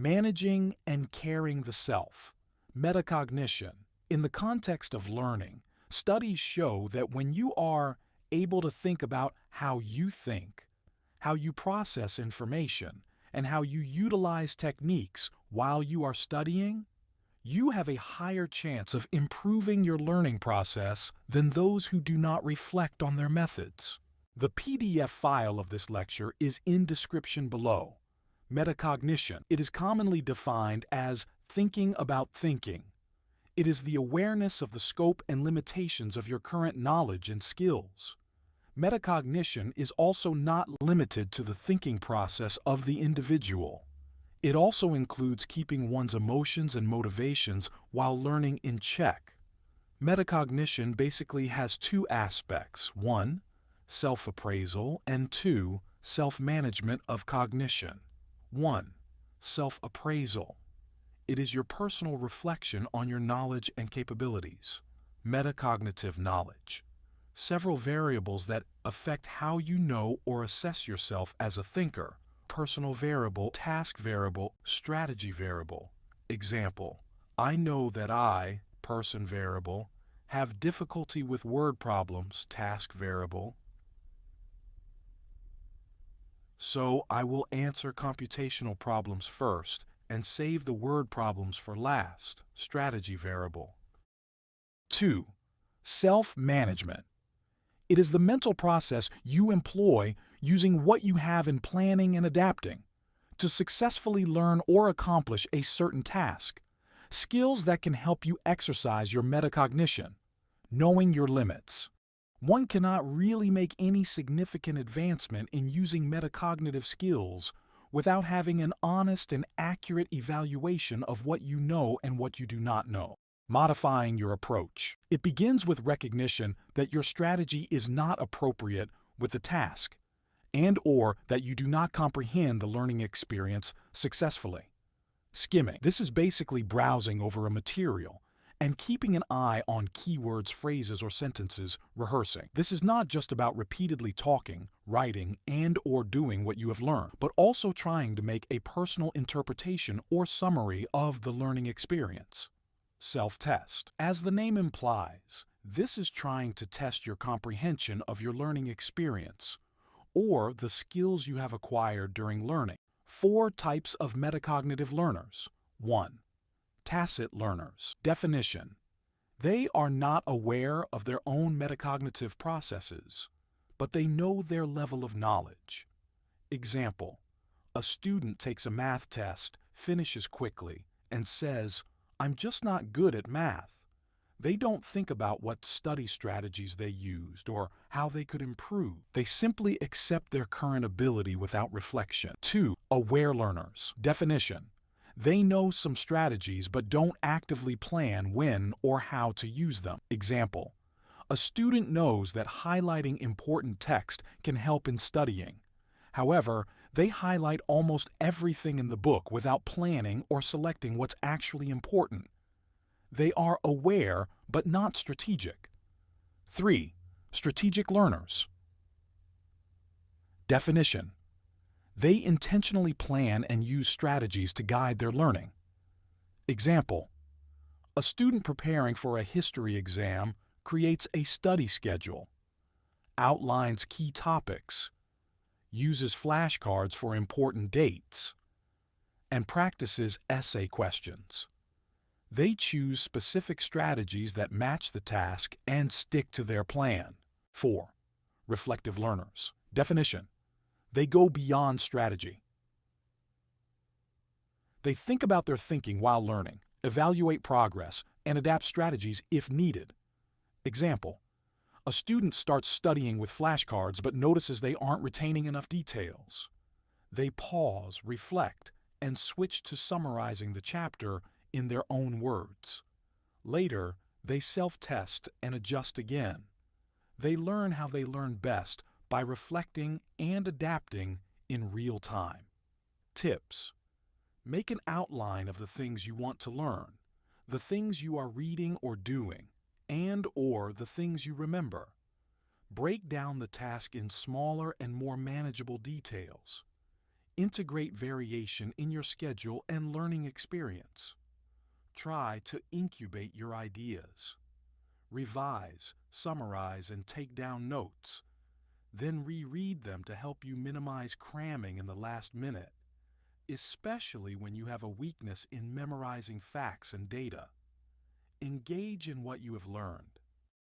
Managing and caring the self. Metacognition. In the context of learning, studies show that when you are able to think about how you think, how you process information, and how you utilize techniques while you are studying, you have a higher chance of improving your learning process than those who do not reflect on their methods. The PDF file of this lecture is in description below. Metacognition. It is commonly defined as thinking about thinking. It is the awareness of the scope and limitations of your current knowledge and skills. Metacognition is also not limited to the thinking process of the individual. It also includes keeping one's emotions and motivations while learning in check. Metacognition basically has two aspects: 1, self-appraisal, and 2, self-management of cognition. 1. Self-appraisal. It is your personal reflection on your knowledge and capabilities. Metacognitive knowledge. Several variables that affect how you know or assess yourself as a thinker. Personal variable, task variable, strategy variable. Example: I know that I, person variable, have difficulty with word problems, task variable. So I will answer computational problems first and save the word problems for last, strategy variable. 2. Self-management. It is the mental process you employ using what you have in planning and adapting to successfully learn or accomplish a certain task. Skills that can help you exercise your metacognition, knowing your limits. One cannot really make any significant advancement in using metacognitive skills without having an honest and accurate evaluation of what you know and what you do not know. Modifying your approach. It begins with recognition that your strategy is not appropriate with the task, and/or that you do not comprehend the learning experience successfully. Skimming. This is basically browsing over a material and keeping an eye on keywords, phrases, or sentences. Rehearsing. This is not just about repeatedly talking, writing, and/or doing what you have learned, but also trying to make a personal interpretation or summary of the learning experience. Self-test. As the name implies, this is trying to test your comprehension of your learning experience or the skills you have acquired during learning. 4 types of metacognitive learners. 1. Tacit learners. Definition. They are not aware of their own metacognitive processes, but they know their level of knowledge. Example: a student takes a math test, finishes quickly, and says, "I'm just not good at math." They don't think about what study strategies they used or how they could improve. They simply accept their current ability without reflection. 2. Aware learners. Definition. They know some strategies but don't actively plan when or how to use them. Example: a student knows that highlighting important text can help in studying. However, they highlight almost everything in the book without planning or selecting what's actually important. They are aware but not strategic. 3. Strategic learners. Definition. They intentionally plan and use strategies to guide their learning. Example: a student preparing for a history exam creates a study schedule, outlines key topics, uses flashcards for important dates, and practices essay questions. They choose specific strategies that match the task and stick to their plan. 4. Reflective learners. Definition. They go beyond strategy. They think about their thinking while learning, evaluate progress, and adapt strategies if needed. Example: a student starts studying with flashcards but notices they aren't retaining enough details. They pause, reflect, and switch to summarizing the chapter in their own words. Later, they self-test and adjust again. They learn how they learn best by reflecting and adapting in real time. Tips: make an outline of the things you want to learn, the things you are reading or doing, and/or the things you remember. Break down the task in smaller and more manageable details. Integrate variation in your schedule and learning experience. Try to incubate your ideas. Revise, summarize, and take down notes. Then reread them to help you minimize cramming in the last minute, especially when you have a weakness in memorizing facts and data. Engage in what you have learned.